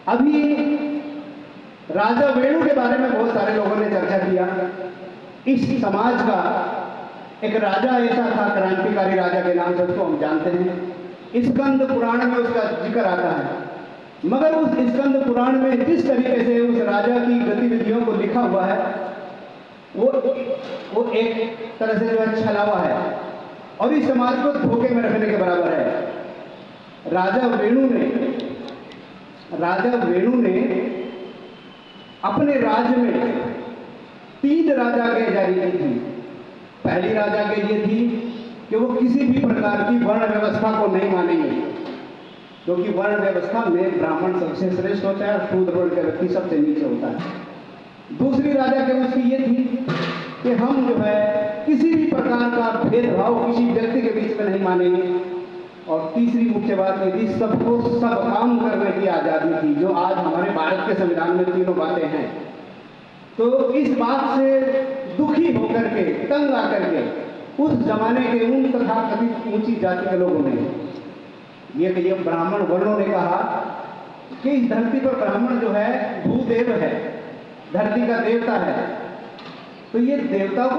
अभी राजा वेणु के बारे में बहुत सारे लोगों ने चर्चा किया। इस समाज का एक राजा ऐसा था, क्रांतिकारी राजा के नाम से उसको हम जानते हैं। स्कंद पुराण में उसका जिक्र आता है, मगर उस स्कंद पुराण में जिस तरीके से उस राजा की गतिविधियों को लिखा हुआ है वो एक तरह से जो है छलावा है और इस समाज को धोखे में रखने के बराबर है। राजा वेणु ने अपने राज्य में 3 राजा के जारी की थी। पहली राजा के ये थी कि वो किसी भी प्रकार की वर्ण व्यवस्था को नहीं मानेंगे, क्योंकि वर्ण व्यवस्था में ब्राह्मण सबसे श्रेष्ठ होता है और शूद्र वर्ण का व्यक्ति सबसे नीचे होता है। दूसरी राजा के उसकी ये थी कि हम जो है किसी भी प्रकार का भेदभाव किसी व्यक्ति के बीच में नहीं मानेंगे। और तीसरी मुख्य बात ये थी, सबको सब काम करने की आज़ादी थी, जो आज हमारे भारत के संविधान में तीनों बातें हैं। तो इस बात से दुखी होकर के, तंग आकर के उस जमाने के उन तथाकथित ऊंची जाति के लोगों ने ये ब्राह्मण वर्णों ने कहा कि इस धरती पर ब्राह्मण जो है भूदेव है, धरती का देवता है। तो ये देवता को